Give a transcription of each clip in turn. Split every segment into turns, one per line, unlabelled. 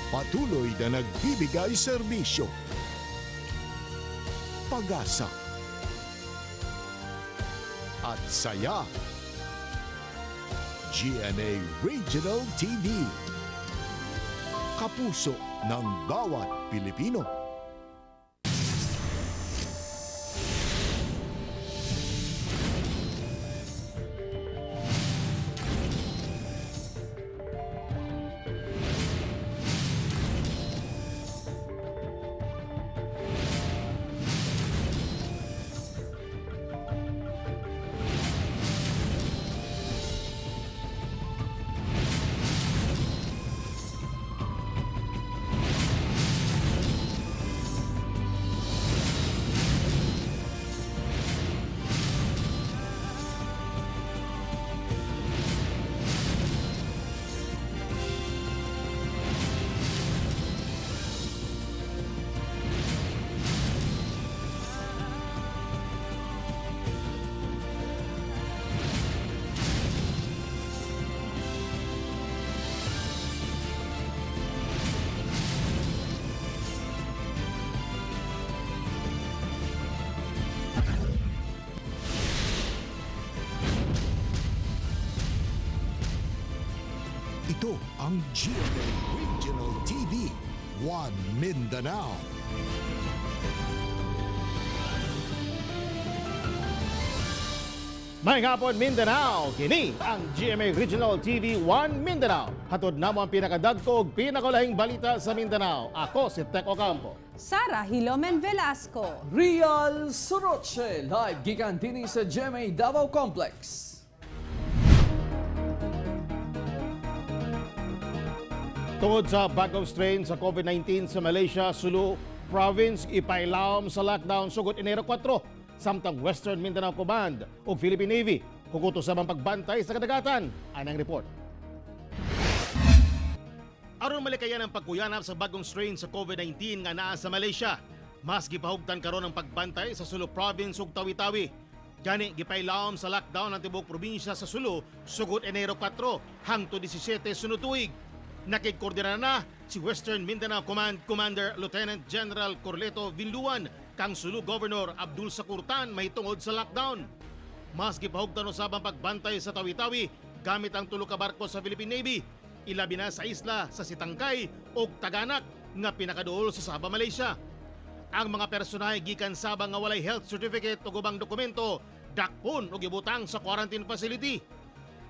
patuloy na nagbibigay serbisyo. Pag-asa at saya. GMA Regional TV. Kapuso ng bawat Pilipino. Ito ang GMA Regional TV, One Mindanao.
May hapon Mindanao, kini ang GMA Regional TV 1 Mindanao. Hatod namo ang pinakadagko ug pinakalahing balita sa Mindanao. Ako si Teko Campo.
Sara Hilomen Velasco.
Real Soroche, live gikan dinhi sa GMA Davao Complex.
Tungod sa bagong strain sa COVID-19 sa Malaysia, Sulu Province ipailawom sa lockdown sugod Enero 4. Samtang Western Mindanao Command o Philippine Navy hukuto sa mga pagbantay sa kadagatan. Anang report. Aron malikayan ang pagkuyanap sa bagong strain sa COVID-19 nga naa sa Malaysia, mas gipahugtan karon ang pagbantay sa Sulu Province ug Tawi-Tawi. Gani gipailawom sa lockdown ang tibuok probinsya sa Sulu sugod Enero 4 hangtod 17 sunod tuig. Nakikordina na si Western Mindanao Command Commander Lieutenant General Corleto Vinluan kang Sulu Governor Abdul Sakurtan may tungod sa lockdown. Mas gipahugtan usab ang pagbantay sa Tawi-Tawi gamit ang tulo ka barko sa Philippine Navy, ilabi na sa isla sa Sitangkay ug Taganak nga pinakaduol sa Sabah, Malaysia. Ang mga personahe gikan Sabah nga walay health certificate ug ubang dokumento dakpon ug ibutang sa quarantine facility.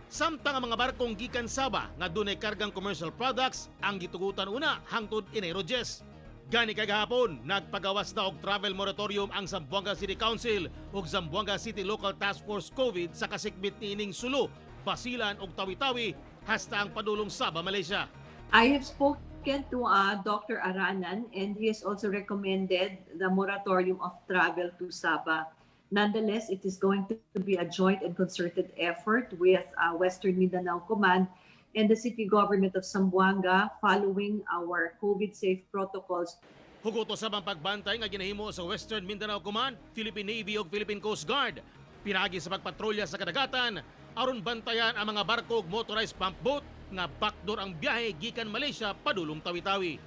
Samtang ang mga barkong gikan Sabah nga dunay kargang commercial products ang gitugutan una hangtod Enero 10. Gani kagahapon, nagpagawas na og travel moratorium ang Zamboanga City Council ug Zamboanga City Local Task Force COVID sa kasikbit niining Sulu, Basilan ug Tawi-Tawi hasta ang padulong Sabah, Malaysia.
I have spoken to Dr. Aranan and he has also recommended the moratorium of travel to Sabah. Nonetheless, it is going to be a joint and concerted effort with Western Mindanao Command and the city government of Zamboanga following our COVID-safe protocols.
Hugoto sa bang pagbantay nga ginahimo sa Western Mindanao Command, Philippine Navy ug Philippine Coast Guard. Pinagi sa pagpatrolya sa kadagatan, aron bantayan ang mga barko ug motorized pump boat nga backdoor ang biyahe gikan Malaysia padulong Tawi-Tawi.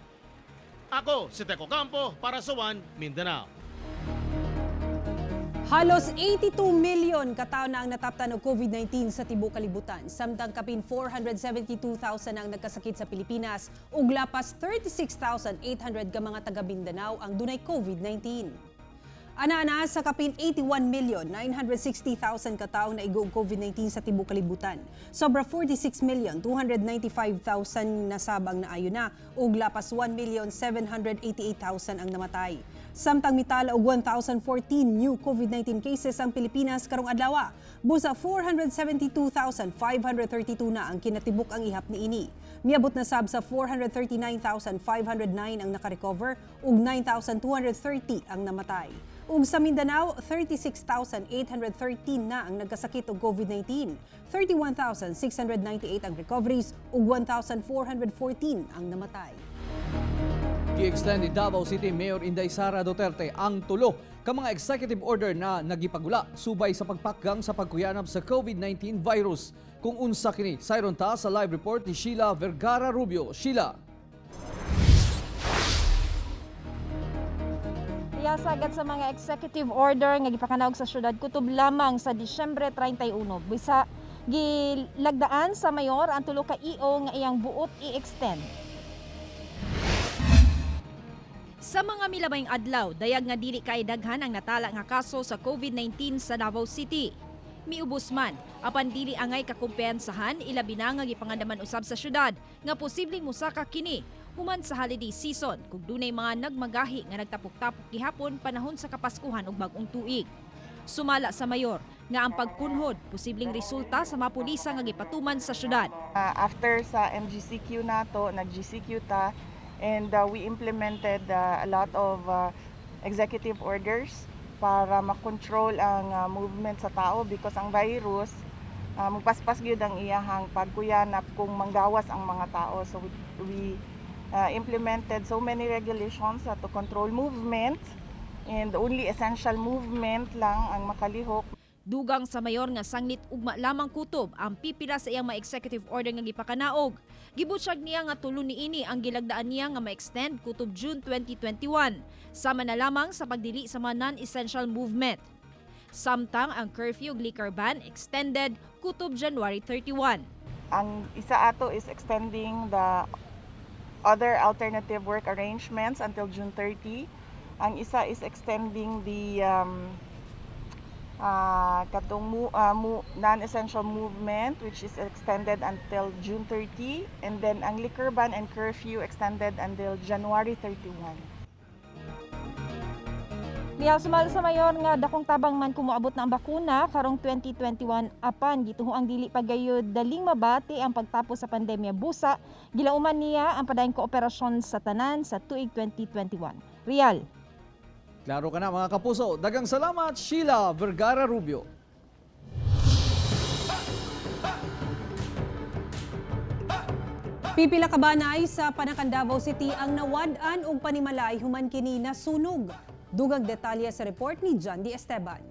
Ako si Teko Campo para sa One Mindanao.
Halos 82 milyon katao na ang nataptan og COVID-19 sa tibuok kalibutan. Samtang kapin 472,000 ang nagkasakit sa Pilipinas ug lapas 36,800 ka mga taga Mindanao ang dunay COVID-19. Ana sa kapin 81,960,000 katao na igo og COVID-19 sa tibuok kalibutan. Sobra 46,295,000 nasabang naayo na ug lapas 1,788,000 ang namatay. Samtang mitala og 1,014 new COVID-19 cases ang Pilipinas karong adlawa. Busa 472,532 na ang kinatibuk ang ihap niini. Miabot na sab sa 439,509 ang nakarecover ug 9,230 ang namatay. Ug sa Mindanao, 36,813 na ang nagkasakit og COVID-19. 31,698 ang recoveries ug 1,414 ang namatay.
Gi-extend ni Davao City Mayor Inday Sara Duterte ang tulo ka mga executive order na nagipagula subay sa pagpakgang sa pagkuyanap sa COVID-19 virus. Kung unsa kini, sayron ta sa live report ni Sheila Vergara Rubio. Sheila.
Iya sagad sa mga executive order nga gipakanawag sa syudad kutob lamang sa Disyembre 31. Bisa gilagdaan sa mayor ang tulo ka EO nga iyang buot i-extend.
Sa mga milamayng adlaw, dayag nga dili kay daghan ang natala nga kaso sa COVID-19 sa Davao City. Miubos man, apan dili angay kakumpensahan ilabi na nga gipangandaman usab sa syudad nga posibleng musaka kini human sa holiday season kung dunay mga nagmagahi nga nagtapok-tapok gihapon panahon sa Kapaskuhan ug bag-ong tuig. Sumala sa mayor nga ang pagkunhod posibleng resulta sa mapulisa nga gipatuman sa syudad.
After sa MGCQ nato, nag-GCQ ta, and we implemented a lot of executive orders para makontrol ang movement sa tao because ang virus magpaspas gyud ang iyahang pagkuyanap kung manggawas ang mga tao. So we implemented so many regulations to control movement, and only essential movement lang ang makalihok.
Dugang sa mayor nga sanglit ugma lamang kutob ang pipila sa iyang mga executive order nga gipakanaog. Gibutyag niya nga tulo niini ang gilagdaan niya nga ma-extend kutob June 2021, sama na lamang sa pagdili sa mga non-essential movement. Samtang ang curfew liquor ban extended kutob January 31.
Ang isa ato is extending the other alternative work arrangements until June 30. Ang isa is extending the non-essential movement, which is extended until June 30, and then ang liquor ban and curfew extended until January 31.
Liya sumala sa mayor nga dakong tabang man kumuabot na ang bakuna karong 2021 apan gituho ang dili pagayod daling mabati ang pagtapos sa pandemya busa gilauman niya ang padayong kooperasyon sa tanan sa tuig 2021. Real.
Klaro ka na mga kapuso. Dagang salamat, Sheila Vergara Rubio.
Pipila ka banay sa Panakan Davao City ang nawad-an og panimalay human kini nasunog. Dugang detalye sa report ni John D. Esteban.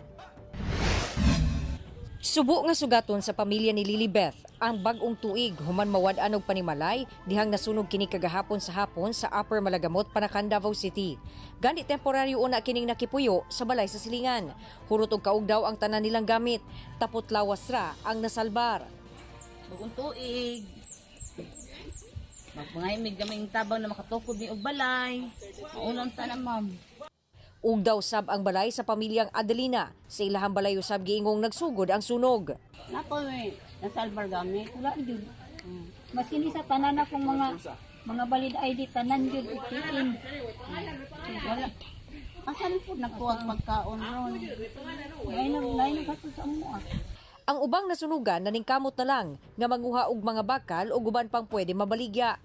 Subo nga sugaton sa pamilya ni Lilibeth ang bag-ong tuig human mawad-an og panimalay dihang nasunog kini kagahapon sa hapon sa Upper Malagamot, Panakan, Davao City. Gani temporaryo una kining nakipuyo sa balay sa silingan. Hurot og kaugdaw ang tanan nilang gamit, tapot lawas ra ang nasalbar.
Bag-ong tuig. Magpangayimig kaming tabang na makatukod ni og balay. Maunang tanan, ma'am.
Ugdaw sab ang balay sa pamilyang Adelina. Sa ilahang balay usab giingong nagsugod ang sunog.
Napo nasalbar gamit. Wala jud. Maski ni sa tanan akong mga balid ID tanan jud itiin. Wala. Asan po nagtuwag pagkaon ron. Lain kato sa amo.
Ang ubang nasunugan naningkamot na lang nga manguha og mga bakal o guban pang pwede mabaligya.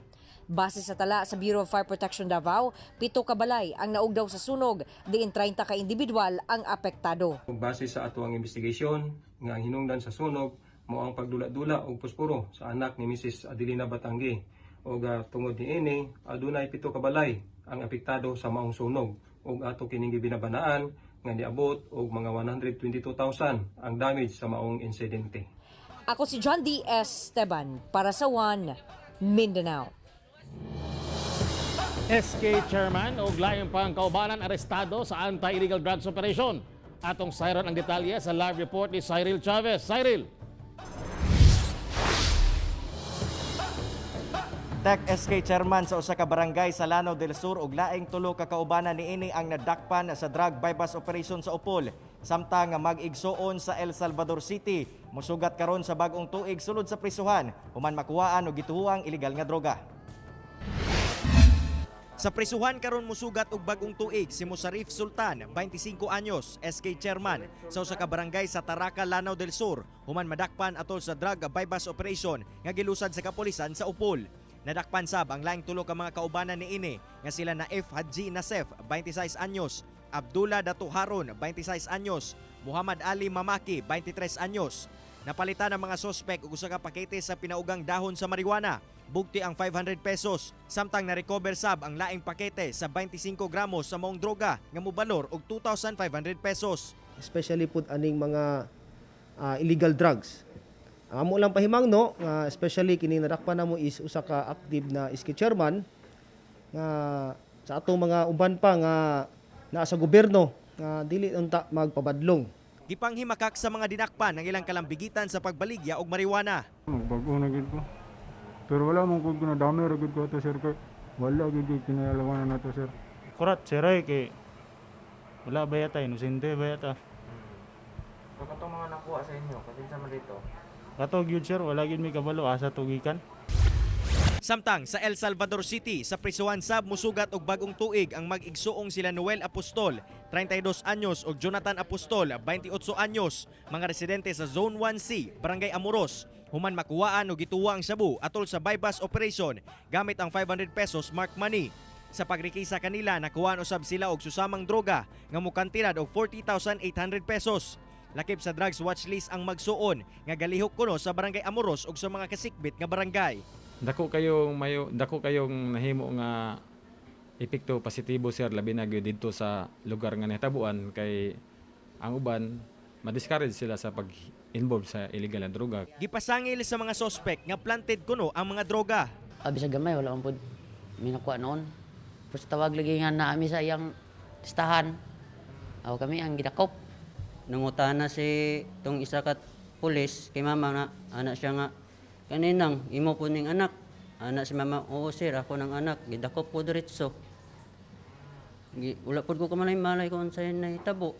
Base sa tala sa Bureau of Fire Protection Davao, 7 ka balay ang naugdaw sa sunog, diin 30 ka individual ang apektado.
Base sa atuang investigation nga ang hinungdan sa sunog mao ang pagdula-dula og posporo sa anak ni Mrs. Adelina Batanggi. Og tungod niini, adunay 7 ka balay ang apektado sa maong sunog ug ato kining gibinabanaan nga niabot og mga 122,000 ang damage sa maong insidente.
Ako si John D. Esteban para sa One Mindanao.
SK Chairman o laing pang kaubanan arestado sa anti-illegal drugs operation. Atong sayron ang detalye sa live report ni Cyril Chavez. Cyril.
Tech SK Chairman sa usa ka barangay sa Lanao del Sur ug laing tulo ka kaubanan niini ang nadakpan sa drug bypass operation sa Upol. Samtang mag-igsoon sa El Salvador City, musugat karon sa bag-ong tuig sulod sa prisuhan human makuhaan og gituhuang illegal nga droga. Sa prisuhan karon musugat og bag-ong tuig si Musarif Sultan, 25 anyos, SK Chairman sa usa ka barangay sa Taraca, Lanao del Sur, human madakpan atol sa drug bypass operation nga gilusad sa kapulisan sa Upol. Nadakpan sab ang laing tulo ka mga kaubanan niini nga sila na F. Haji Nasef, 26 anyos, Abdullah Datu Harun, 26 anyos, Muhammad Ali Mamaki, 23 anyos. Napalitan ang mga sospek og usa ka pakete sa pinaugang dahon sa marijuana. Bugti ang 500 pesos. Samtang na-recover sab ang laing pakete sa 25 gramos sa maong droga nga mobalor og 2,500 pesos.
Especially pud aning mga illegal drugs. Amo lang pahimangno nga especially kini nadakpan namo is usa ka active na SK chairman nga sa atong mga uban pa nga naa sa gobyerno nga dili unta magpabadlong.
Gipanghimakak sa mga dinakpan ang ilang kalambigitan sa pagbaligya og marijuana.
Magbago na gid ko. Pero wala mong kung dami ra gid ko ato sir kay wala gid kinahanglan nato sir.
Kurat siray kay wala bayata inosente bayata.
Katong mga nakuha sa inyo, katinsa man dito.
Kato gyud sir, wala gyud may kabalo asa tugikan.
Samtang sa El Salvador City, sa prisuhan sab musugat og bagong tuig ang mag-igsuong sila Noel Apostol, 32 anyos ug Jonathan Apostol, 28 anyos, mga residente sa Zone 1C, Barangay Amoros, human makuwaan og gituwa ang shabu atol sa bypass operation gamit ang 500 pesos mark money. Sa pagrikisa kanila, nakuhaan usab sila og susamang droga nga mukantidad og 40,800 pesos. Lakip sa drugs watchlist ang magsuon nga galihok kuno sa Barangay Amoros ug sa mga kasikbit nga barangay.
Dako kayong nahimo nga epekto positibo sir labi na gyud didto sa lugar nga nahitabuan kay ang uban ma-discourage sila sa pag-involve sa illegal na droga.
Gipasangil sa mga sospek nga planted kuno ang mga droga.
Abi sa gamay wala man pud minakuha noon. Pero tawag lagi nga naami sa iyang listahan. Aw kami ang gidakop.
Nangutana si tong isa ka pulis kay mama nga anak siya nga kaninang imo po ning anak. Anak si mama, oo sir, ako ng anak. Gidakop po diretso. Wala po ko kamalay-malay kung sa'yo na itabo.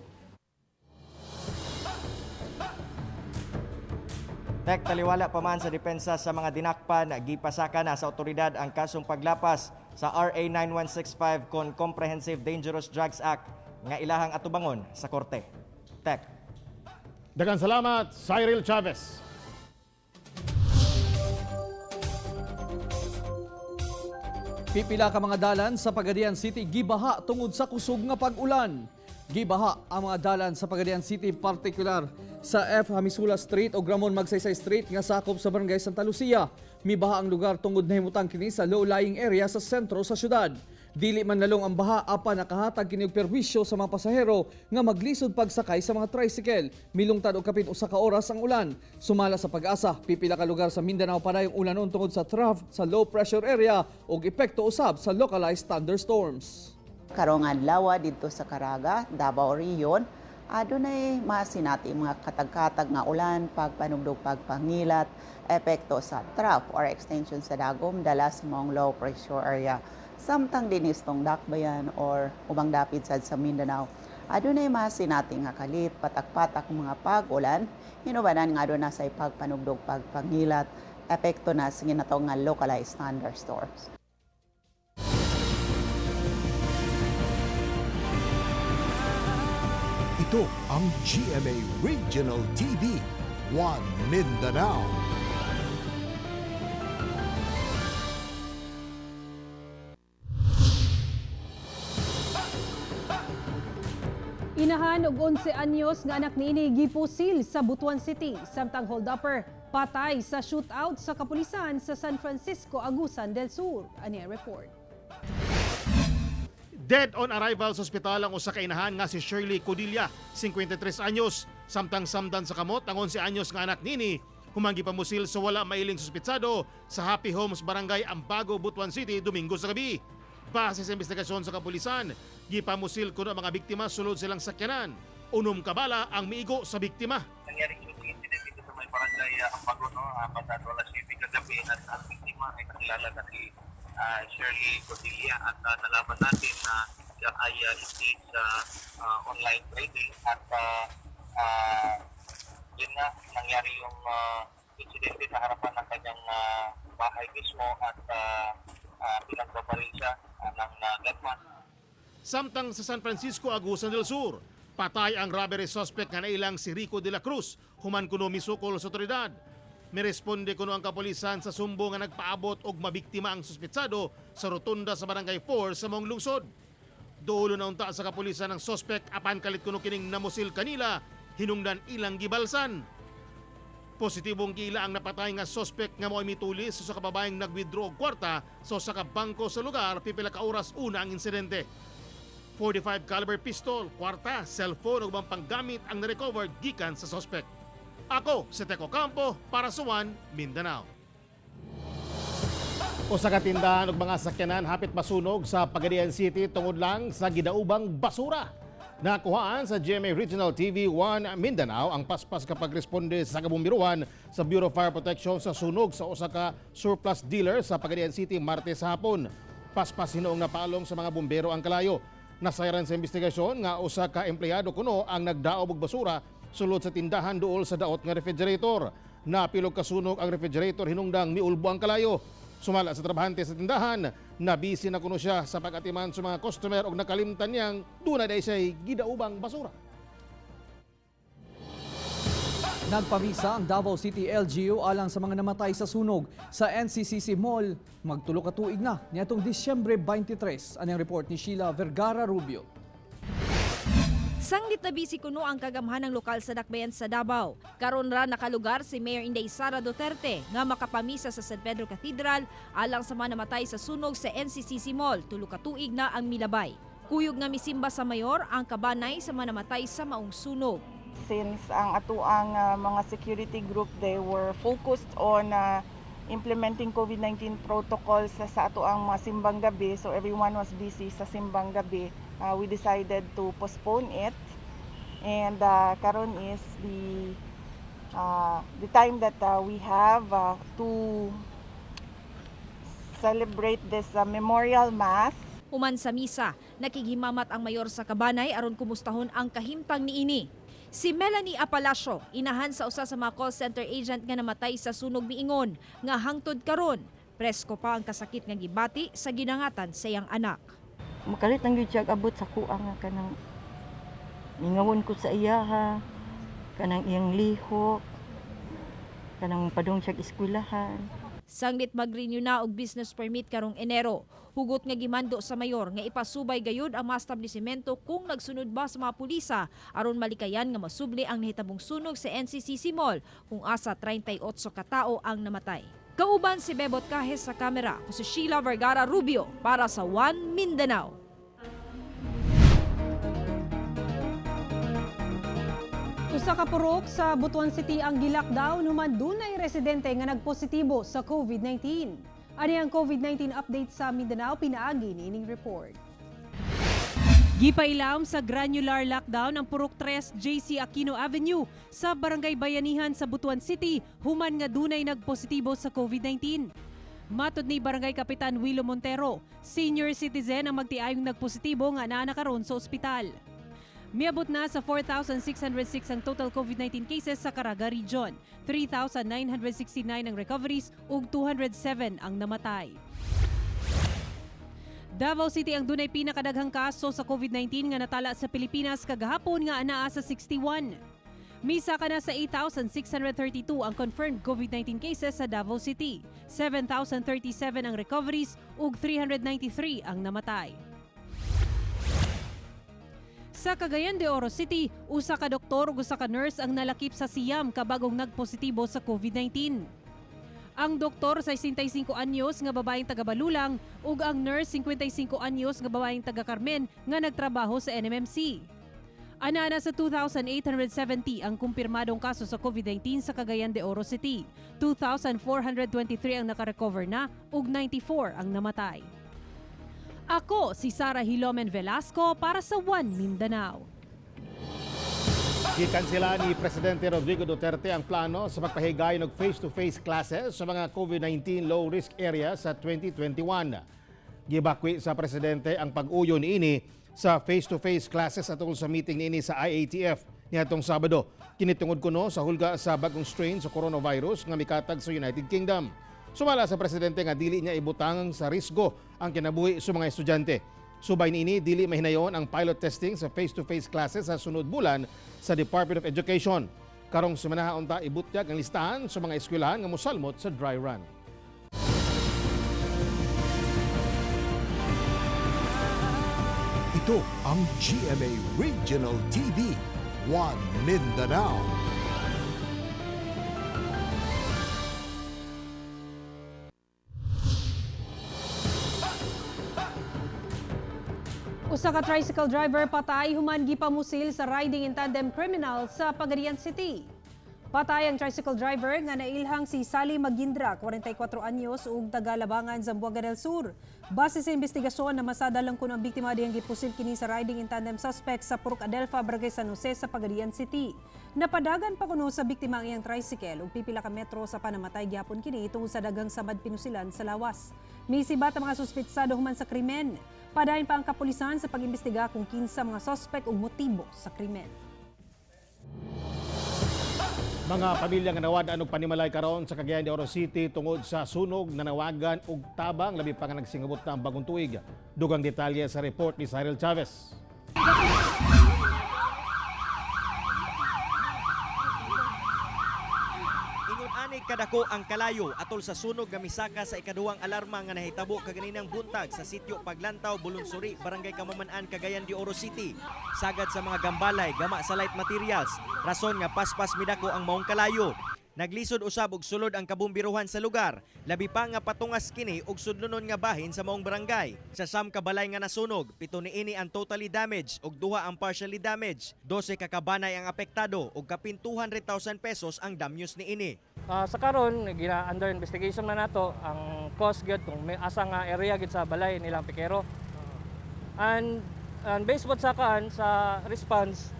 Tek, taliwala pa man sa depensa sa mga dinakpan, gipasaka na sa otoridad ang kasong paglapas sa RA 9165 kon Comprehensive Dangerous Drugs Act nga ilahang atubangon sa korte. Tek.
Daghang salamat, Cyril Chavez.
Pipila ka mga dalan sa Pagadian City gibaha tungod sa kusog nga pag-ulan. Gibaha ang mga dalan sa Pagadian City, partikular sa F. Hamisula Street o Ramon Magsaysay Street nga sakop sa Barangay Santa Lucia. Mibaha ang lugar tungod nahimutang kini sa low-lying area sa sentro sa syudad. Dili man lalong ang baha apan nakahatag kini og perwisyo sa mga pasahero nga maglisod pagsakay sa mga tricycle. Milungtad og kapin usa ka oras ang ulan. Sumala sa Pag-asa, pipila ka lugar sa Mindanao padayong ulanon tungod sa trough sa low pressure area ug epekto usab sa localized thunderstorms.
Karong adlawa dito sa Caraga, Davao Region, adunay masinati mga katag-katag nga ulan, pagpanugdog, pagpangilat, epekto sa trough or extension sa dagom dala sa mga low pressure area. Samtang dinis tong dakbayan or ubang dapit sad sa Mindanao, adunay masinati nga kalit, patak-patak mga pag-ulan, hinubanan nga aduna sa pagpanugdog, pagpangilat, epekto na sa ginatong nga localized thunderstorms.
Ito ang GMA Regional TV, One Mindanao.
Inahan og 11 anyos nga anak niini gipusil sa Butuan City samtang holdupper patay sa shootout sa kapulisan sa San Francisco, Agusan del Sur. Ania report.
Dead on arrival sa ospital ang usa ka inahan nga si Shirley Codilla, 53 anyos, samtang samdan sa kamot ang 11 anyos nga anak nini, humanggi pamusil sa wala mailing suspitsado sa Happy Homes Barangay Ambago, Butuan City, Domingo sa gabi. Base sa investigasyon sa kapulisan, gipamusil kuno ang mga biktima sulod silang sakyanan. Unom kabala ang miigo sa biktima.
Nangyari yung incident dito sa may barangay Ambago, no? Pasado alas 7 kagabi at ang biktima ay nakilala na si Shirley Codilla at nalaman natin na siya ay engaged sa online trading at yun nga, nangyari yung incident sa harapan ng kanyang bahay mismo at pinagbabaril siya ng gunman.
Samtang sa San Francisco, Agusan del Sur, patay ang robbery suspect nga nailang si Rico de la Cruz, human kuno misukol sa otoridad. Miresponde kuno ang kapulisan sa sumbo nga nagpaabot og mabiktima ang suspetsado sa rotunda sa Barangay 4 sa Mong Lungsod. Dulo na unta sa kapulisan ang suspect apan kalit kuno kining namusil kanila, hinungdan ilang gibalsan. Positibong gila ang napatay nga suspect nga mo'y mitulis sa kababayang nag-withdraw og kwarta sa ka bangko sa lugar pipila ka oras una ang insidente. 45 caliber pistol, kwarta, cellphone ug ubang panggamit ang na-recover gikan sa suspect. Ako si Teco Campo para sa One Mindanao. Usa ka tindahan ug mga sakyanan hapit masunog sa Pagadian City tungod lang sa gidaubang basura. Nakuhaan sa GMA Regional TV 1 Mindanao ang paspas kapag responde sa kabumbiruan sa Bureau of Fire Protection sa sunog sa usa ka surplus dealer sa Pagadian City Martes hapon. Paspas hinoong napalong sa mga bumbero ang kalayo. Nasayran sa investigasyon nga usa ka empleyado kuno ang nagdaob og basura sulod sa tindahan duol sa daot nga refrigerator. Napilog kasunog ang refrigerator hinungdang miulbo ang kalayo. Sumala sa trabahante sa tindahan, nabisi na kuno siya sa pag-atiman sa mga customer ug nakalimtan niyang dunay day siya'y gidaubang basura.
Nagpamisa ang Davao City LGU alang sa mga namatay sa sunog sa NCCC Mall. Magtulo ka tuig na niadtong Disyembre 23. Ang report ni Sheila Vergara Rubio.
Sanglit na bisi kuno ang kagamhanang lokal sa dakbayan sa Davao. Karon ra nakalugar si Mayor Inday Sara Duterte nga makapamisa sa San Pedro Cathedral alang sa mga namatay sa sunog sa NCCC Mall. Tulo ka tuig na ang milabay. Kuyog nga misimba sa mayor ang kabanay sa mga namatay sa maong sunog.
Since ang atuang mga security group, they were focused on implementing COVID-19 protocols sa atuang mga simbang gabi, so everyone was busy sa simbang gabi. We decided to postpone it, and karon is the time that we have to celebrate this memorial mass.
Human sa misa, nakighimamat ang mayor sa kabanay aron kumustahon ang kahimtang niini. Si Melanie Apalacio, inahan sa usa sa mga call center agent nga namatay sa sunog miingon nga hangtod karon presko pa ang kasakit nga gibati sa ginangatan sa iyang anak.
Makalit ang gyud siya abot sa kuang nga kanang ningawon ko sa iya ha, kanang iyang lihok, kanang padung siya eskwelahan.
Sanglit mag-renew na og business permit karong Enero. Hugot nga gimando sa mayor nga ipasubay gayud ang mga establishmento kung nagsunod ba sa mga pulisa aron malikayan nga masubli ang nahitabong sunog sa NCCC Mall kung asa 38 ka tawo ang namatay. Kauban si Bebot Kahes sa kamera, ko si Sheila Vergara Rubio para sa One Mindanao.
Usa ka purok sa Butuan City ang gi-lockdown human dunay residente nga nagpositibo sa COVID-19. Ani ang COVID-19 update sa Mindanao pinaagi niining report. Gipailam sa granular lockdown ang Purok 3 JC Aquino Avenue sa Barangay Bayanihan sa Butuan City human nga dunay nagpositibo sa COVID-19. Matod ni Barangay Kapitan Willo Montero, senior citizen ang magtiayong nagpositibo nga naa karon sa ospital. Miabot na sa 4,606 ang total COVID-19 cases sa Caraga Region, 3,969 ang recoveries ug 207 ang namatay. Davao City ang dunay pinakadaghang kaso sa COVID-19 nga natala sa Pilipinas kagahapon nga anaa sa 61. Misa ka na sa 8,632 ang confirmed COVID-19 cases sa Davao City, 7,037 ang recoveries ug 393 ang namatay. Sa Cagayan de Oro City, usa ka doktor ug usa ka nurse ang nalakip sa siyam kabagong nagpositibo sa COVID-19. Ang doktor 65 anyos nga babaeng taga Balulang ug ang nurse 55 anyos nga babaeng taga Carmen nga nagtrabaho sa NMMC. Anana sa 2,870 ang kumpirmadong kaso sa COVID-19 sa Cagayan de Oro City. 2,423 ang nakarecover na ug 94 ang namatay. Ako si Sara Hilomen Velasco para sa One Mindanao.
Gikansela ni Presidente Rodrigo Duterte ang plano sa pagpahigay ng face-to-face classes sa mga COVID-19 low-risk areas sa 2021. Gibakwi sa Presidente ang pag-uyo niini sa face-to-face classes atol sa meeting niini sa IATF niadtong Sabado. Kinitungod kuno sa hulga sa bagong strain sa coronavirus nga mikatag sa United Kingdom. Sumala sa Presidente nga dili niya ibutang sa risgo ang kinabuhi sa mga estudyante. Subay niini dili mahinayon ang pilot testing sa face-to-face classes sa sunod bulan sa Department of Education. Karong semana unta ibutyag ang listahan sa mga eskwelahan nga mosalmot sa dry run.
Ito ang GMA Regional TV, One Mindanao.
Usa ka tricycle driver patay human gipamusil sa riding in tandem criminal sa Pagadian City. Patay ang tricycle driver nga nailhang si Sally Magindra, 44 anyos, ug taga Labangan, Zamboanga del Sur. Base sa investigasyon, namasada lang kuno ang biktima diyang gipusil kini sa riding in tandem suspect sa Purok Adelfa, Barangay San Jose sa Pagadian City. Napadagan pa kuno sa biktima ang iyang tricycle ug pipila ka metro sa panamatay gihapon kini tungod sa daghang samad pinusilan sa lawas. Misibat ang mga suspetsado human sa krimen. Padayon pa ang kapulisan sa pag-imbestiga kung kinsa mga suspect ug motibo sa krimen.
Mga pamilya nga nawadan og panimalay karon sa Cagayan de Oro City tungod sa sunog, nanawagan ug tabang labi pa nga nagsingabot na ang bagong tuig. Dugang detalye sa report ni Cyril Chavez.
Ani kadako ang kalayo atol sa sunog nga misaka sa ikaduhang alarma nga nahitabo kaganinang buntag sa sitio Paglantaw, Bulunsuri, Barangay Kamaman-an, Cagayan de Oro City. Sagad sa mga gambalay, gama sa light materials, rason nga paspas midako ang maong kalayo. Naglisod usab og sulod ang kabumbiruhan sa lugar, labi pa nga patungas kini og sudlunon nga bahin sa maong barangay. Sa sam ka balay nga nasunog, 7 niini ang totally damaged ug 2 ang partially damaged. 12 ka kabanay ang apektado ug kapin 200,000 pesos ang damyos niini.
Sa karon under investigation na nato ang cause gyud kung may asa nga area gyud sa balay nilang pikero. And based what sa response,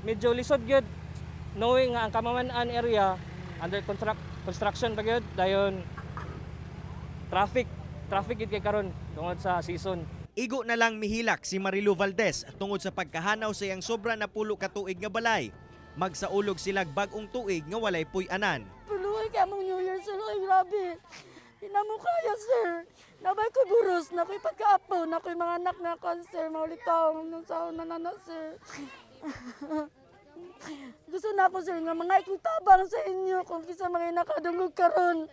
medyo lisod gyud knowing nga ang Kamaman-an area under construction pa gyud dayon traffic gyud kay karon tungod sa season.
Igo na lang mihilak si Marilu Valdez tungod sa pagkahanaw sa iyang sobra na pulo ka tuig nga balay. Magsaulog silag bag-ong tuig nga walay puy-anan.
Puluhay ka mong New Year, sir. Ay, grabe. Hindi mo kaya, sir. Nabay ko buros, nako'y pagkaapo, nako'y mga anak na cancer, maulit taong nung saon na nanak, sir. Gusto na ako, sir, nga mga ikong tabang sa inyo kung kisa mga nakadungog karon.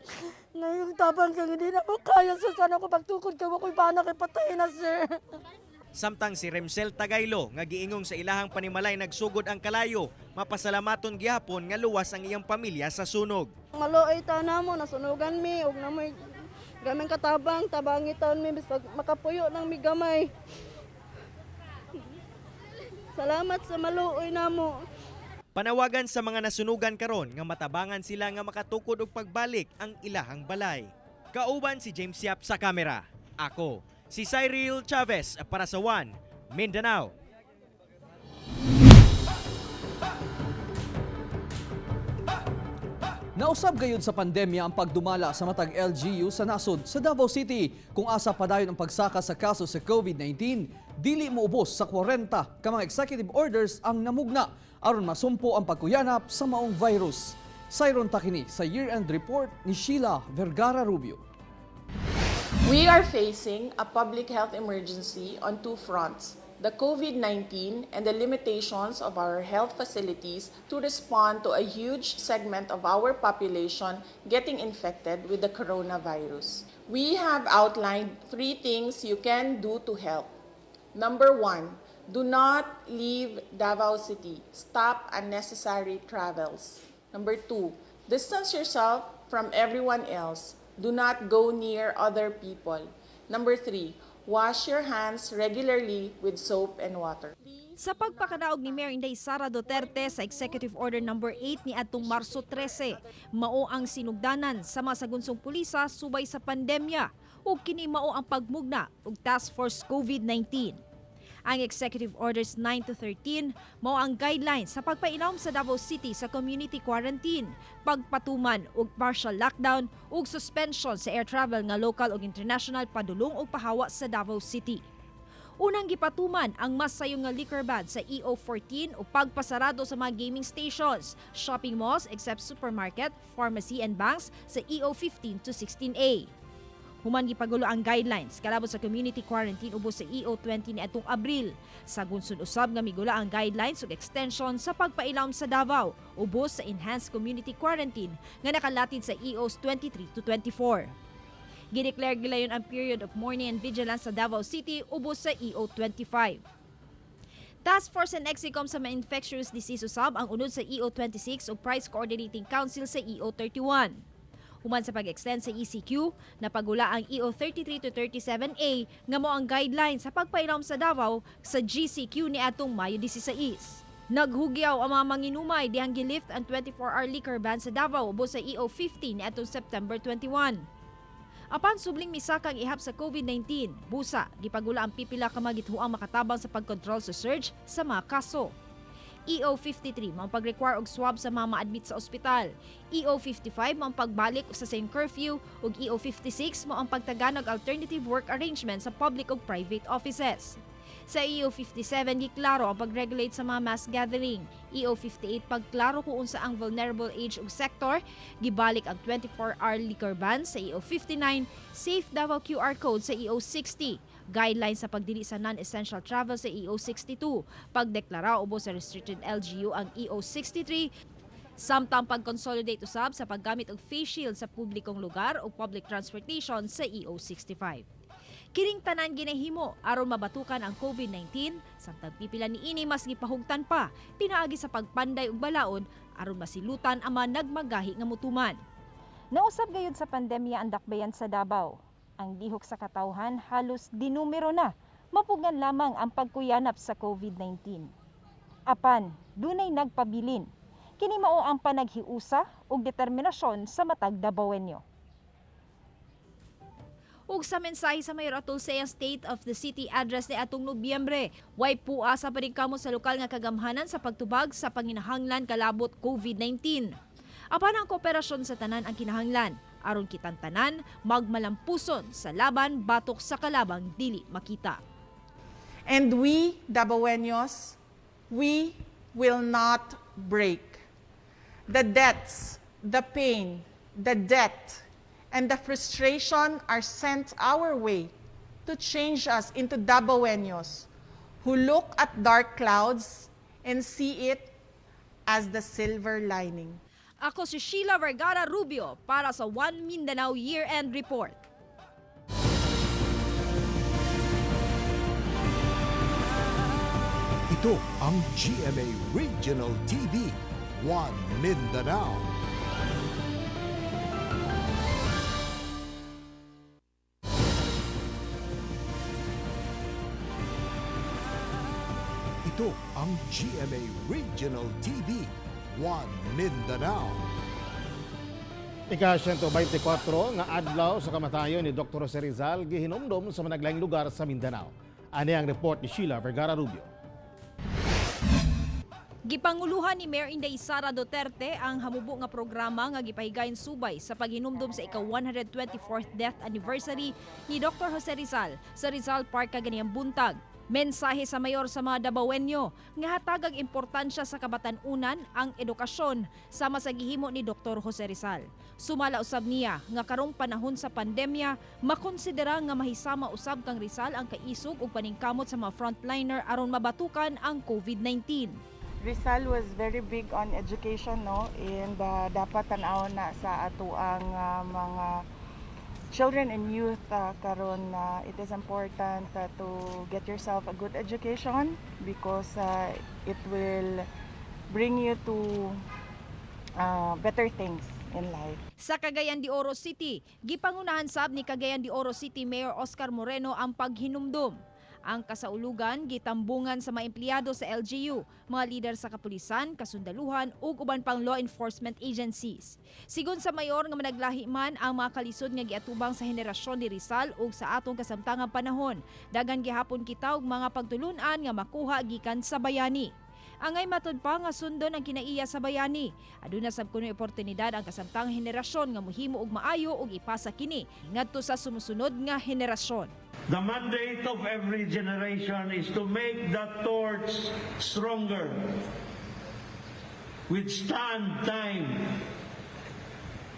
Ngayong tabang kang hindi na mo kaya, sir. Sana ko pagtukod ka, wako'y panak ay patay na, sir.
Samtang si Remsel Tagaylo nga giingong sa ilahang panimalay nagsugod ang kalayo, mapasalamaton gihapon nga luwas ang iyang pamilya sa sunog.
Maloy tana mo nasunugan mi ug namoy gamay katabang tabangiton mi bis makapuyo nang mi gamay. Salamat sa maluoy namo.
Panawagan sa mga nasunugan karon nga matabangan sila nga makatukod og pagbalik ang ilahang balay. Kauban si James Yap sa kamera. Ako si Cyril Chavez para sa One Mindanao.
Nausab gayud sa pandemya ang pagdumala sa matag LGU sa nasod sa Davao City. Kung asa padayon ang pagsaka sa kaso sa COVID-19, dili moubos sa 40 ka mga executive orders ang namugna aron masumpo ang pagkuyanap sa maong virus. Sayron takini sa year-end report ni Sheila Vergara Rubio.
We are facing a public health emergency on two fronts, the COVID-19 and the limitations of our health facilities to respond to a huge segment of our population getting infected with the coronavirus. We have outlined 3 things you can do to help. Number 1, do not leave Davao City. Stop unnecessary travels. Number 2, distance yourself from everyone else. Do not go near other people. Number 3, wash your hands regularly with soap and water.
Sa pagpakadaog ni Mayor Inday Sara Duterte sa Executive Order No. 8 ni adtong Marso 13, mao ang sinugdanan sa mga sagunsong pulisa subay sa pandemya ug kini mao ang pagmugna og Task Force COVID-19. Ang Executive Orders 9 to 13 mao ang guidelines sa pagpailawom sa Davao City sa community quarantine, pagpatuman og partial lockdown ug suspension sa air travel nga local ug international padulong og pahawa sa Davao City. Unang gipatuman ang mas sayo nga liquor ban sa EO14 o pagpasarado sa mga gaming stations, shopping malls except supermarket, pharmacy and banks sa EO15 to 16A. Human gipagulo ang guidelines kalabot sa community quarantine ubos sa EO20 ni atong Abril. Sa gunsod usab nga migula ang guidelines ug extension sa pagpailawom sa Davao ubos sa enhanced community quarantine nga nakalatid sa EOs 23 to 24. Gideclare gilayon ang period of mourning and vigilance sa Davao City ubos sa EO25. Task Force and Execom sa mga infectious disease usab ang unod sa EO26 o Price Coordinating Council sa EO31. Human sa pag-extend sa ECQ, napagula ang EO33 to 37A nga mo ang guidelines sa pagpailawom sa Davao sa GCQ ni atong Mayo 16. Naghugyaw ang mga manginumay dihang gilift ang 24-hour liquor ban sa Davao ubos sa EO50 niadtong September 21. Apan subling misakang ihap sa COVID-19, busa gipagula ang pipila ka magithuang makatabang sa pagkontrol sa surge sa mga kaso. EO53 mao pag-require og swab sa mga ma-admit sa ospital. EO55 mao pagbalik sa same curfew ug EO56 mao ang pagtaganag alternative work arrangement sa public ug private offices. Sa EO57 giklaro ang pag-regulate sa mga mass gathering. EO58 pagklaro kung unsa ang vulnerable age ug sector, gibalik ang 24-hour liquor ban sa EO59, safe Davao QR code sa EO60, guidelines sa pagdili sa non-essential travel sa EO62, pagdeklara ubos sa restricted LGU ang EO63, samtang pag-consolidate usab sa paggamit og face shield sa publikong lugar o public transportation sa EO65. Kining tanan ginahimo aron mabatukan ang COVID-19, samtang pipila niini mas gipahugtan pa pinaagi sa pagpanday ug balaod aron masilutan ang mga nagmagahi nga mutuman.
Nausab gayud sa pandemya ang dakbayan sa Davao. Ang lihok sa katawhan halos dinumero na, mapugan lamang ang pagkuyanap sa COVID-19. Apan, dunay nagpabilin. Kini mao ang panaghiusa ug determinasyon sa matag Davaoenyo.
Ug sa mensahe sa Mayor atol sa State of the City address ni atong Nobyembre, way pua sa paningkamot sa lokal nga kagamhanan sa pagtubag sa panginahanglan kalabot COVID-19. Apan ang kooperasyon sa tanan ang kinahanglan aron kitang tanan magmalampuson sa laban batok sa kalabang dili makita.
And we, Davaoenos, we will not break. The debts, the pain, the debt, and the frustration are sent our way to change us into Davaoenos who look at dark clouds and see it as the silver lining.
Ako si Sheila Vergara Rubio para sa One Mindanao Year-End Report.
Ito ang GMA Regional TV, One Mindanao. Ito ang GMA Regional TV, One Mindanao.
Ika-124 nga adlaw sa kamatayon ni Dr. Jose Rizal gihinomdom sa managlaing lugar sa Mindanao. Ani ang report ni Sheila Vergara Rubio.
Gipanguluhan ni Mayor Inday Sara Duterte ang hamubo nga programa nga gipahigayon subay sa paghinumdom sa ika-124th death anniversary ni Dr. Jose Rizal sa Rizal Park kaganiyang buntag. Mensahe sa mayor sa mga Davaoenyo nga hatag ang importansya sa kabatanunan ang edukasyon sama sa gihimo ni Dr. Jose Rizal. Sumala usab niya nga karong panahon sa pandemya makonsidera nga mahisama usab kang Rizal ang kaisog ug paningkamot sa mga frontliner aron mabatukan ang COVID-19.
Rizal was very big on education, no, and dapat tan-awon na sa ato ang mga children and youth karon it is important to get yourself a good education because it will bring you to better things in life.
Sa Cagayan de Oro City, gipangunahan sab ni Cagayan de Oro City Mayor Oscar Moreno ang paghinumdom. Ang kasaulugan gitambungan sa mga empleyado sa LGU, mga lider sa kapulisan, kasundaluhan ug uban pang law enforcement agencies. Sigon sa mayor nga managlahi man ang mga kalisod nga giatubang sa henerasyon ni Rizal ug sa atong kasamtangang panahon, daghan gihapon kita og mga pagtulun-an nga makuha gikan sa bayani. Angay matud pa nga sundon ang kinaiya sa bayani. Aduna sab kuno oportunidad ang kasamtangang henerasyon nga mohimo og maayo ug ipasa kini ngadto sa sumusunod nga henerasyon.
The mandate of every generation is to make the torch stronger, withstand time,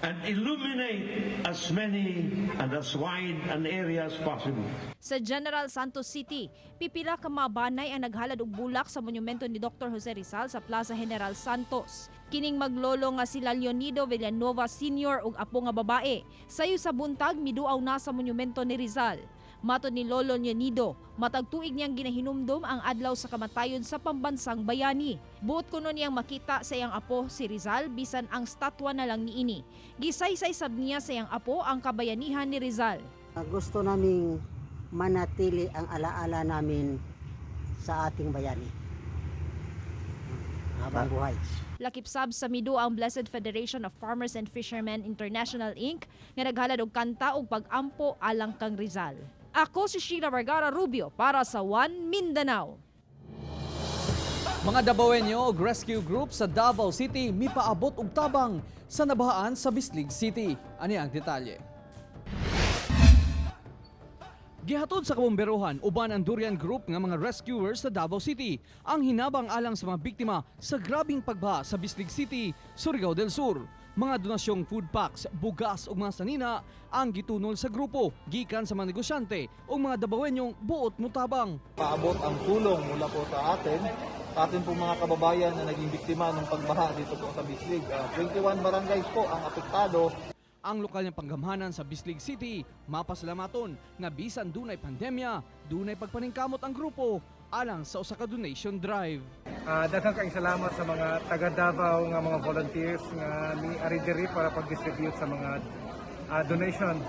and illuminate as many and as wide an area as possible.
Sa General Santos City, pipila ka mga banay ang naghalad og bulak sa monumento ni Dr. Jose Rizal sa Plaza General Santos. Kining maglolo nga sila Leonido Villanueva Sr. ug apo nga babae. Sayo sa buntag miduaw na sa monumento ni Rizal. Matod ni Lolo Leonido, matag tuig niyang ginahinumdom ang adlaw sa kamatayon sa pambansang bayani. Buot kuno niyang makita sa iyang apo si Rizal bisan ang statwa na lang niini. Gisaysay sab niya sa iyang apo ang kabayanihan ni Rizal.
Gusto naming manatili ang alaala namin sa ating bayani.
habang buhay.
Lakip sab sa midu ang Blessed Federation of Farmers and Fishermen International Inc. nga naghalad og kanta og pag-ampo alang kang Rizal. Ako si Sheila Vergara Rubio para sa One Mindanao.
Mga Davaoenyo og rescue group sa Davao City mipaabot og tabang sa nabahaan sa Bislig City. Ani ang detalye. Gihatod sa kabomberohan uban ang Durian Group nga mga rescuers sa Davao City ang hinabang alang sa mga biktima sa grabing pagbaha sa Bislig City, Surigao del Sur. Mga donasyong food packs, bugas ug mga sanina ang gitunol sa grupo gikan sa mga negosyante o mga Davaoenyong buot mutabang.
Paabot ang tulong mula po sa atin po mga kababayan na naging biktima ng pagbaha dito po sa Bislig. 21 barangays po ang apektado.
Ang lokal niyang panggamhanan sa Bislig City, mapasalamaton na bisan dunay pandemya, dunay pagpaningkamot ang grupo alang sa usa ka donation drive.
Daghang kaayong salamat sa mga taga Davao nga mga volunteers nga ni Aridiri para pag-distribute sa mga donation.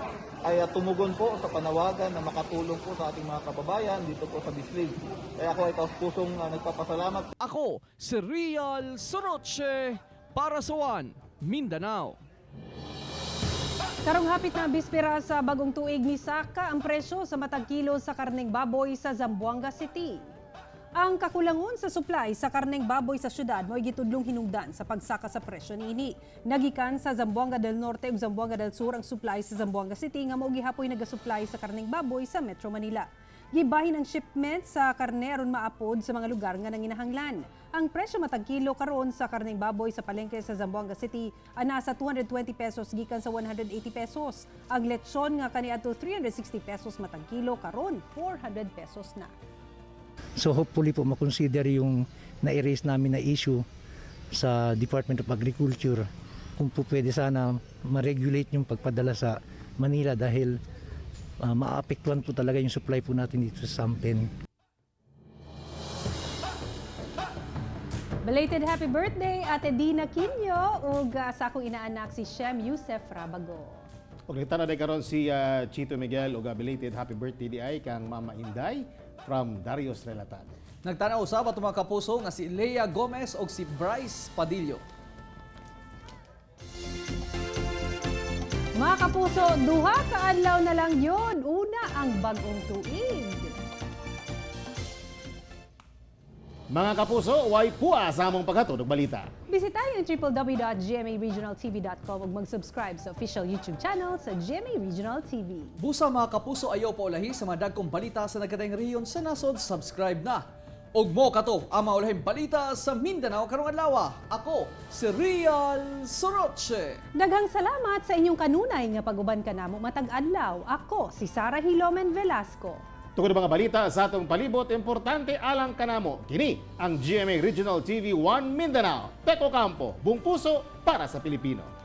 Ay tumugon po sa panawagan na makatulong po sa ating mga kababayan dito po sa Bislig. Kaya ako ay taus-pusong nagpapasalamat.
Ako, si Real Soroche para sa One Mindanao.
Karong hapit na bispera sa bagong tuig misaka ang presyo sa matag kilo sa karneng baboy sa Zamboanga City. Ang kakulangon sa supply sa karneng baboy sa syudad mo'y gitudlong hinungdan sa pagsaka sa presyo niini. Nagikan sa Zamboanga del Norte ug Zamboanga del Sur ang supply sa Zamboanga City nga mao gihapoy nagasupply sa karneng baboy sa Metro Manila. Gibahin ang shipment sa karne aron maapod sa mga lugar nga nanginahanglan. Ang presyo matag kilo karon sa karneng baboy sa palengke sa Zamboanga City ana sa 220 pesos gikan sa 180 pesos. Ang lechon nga kaniadto 360 pesos matag kilo karon 400 pesos na.
So hopefully po makonsider yung na-erase namin na issue sa Department of Agriculture kung po pwede sana ma-regulate yung pagpadala sa Manila dahil maapektuhan po talaga yung supply po natin dito sa Sampen.
Belated happy birthday Ate Dina Quinyo ug sa akong inaanak si Shem Yusef Rabago.
Ug nagtana day karon si Chito Miguel ug belated happy birthday di ay kang Mama Inday from Darius Relatan.
Nagtanaw usab ato mga kapuso nga si Leia Gomez ug si Bryce Padillo.
Mga kapuso, duha ka adlaw na lang yon. Una ang bagong tuig.
Mga kapuso, way puwa sa among paghatod og balita.
Bisitahin ang www.gmaregionaltv.com ug mag-subscribe sa official YouTube channel sa GMA Regional TV.
Busa mga kapuso ayaw paulahi sa mga dagkong balita sa nagkatayng rehiyon sa nasod, subscribe na. Ug mo kato ang maulahing balita sa Mindanao karong adlaw. Ako si Real Soroche.
Daghang salamat sa inyong kanunay nga paguban kanamo matag adlaw. Ako si Sara Hilomen Velasco.
Tungod mga balita sa atong palibot, importante alang kanamo. Kini ang GMA Regional TV 1 Mindanao. Teko Campo, buong puso para sa Pilipino.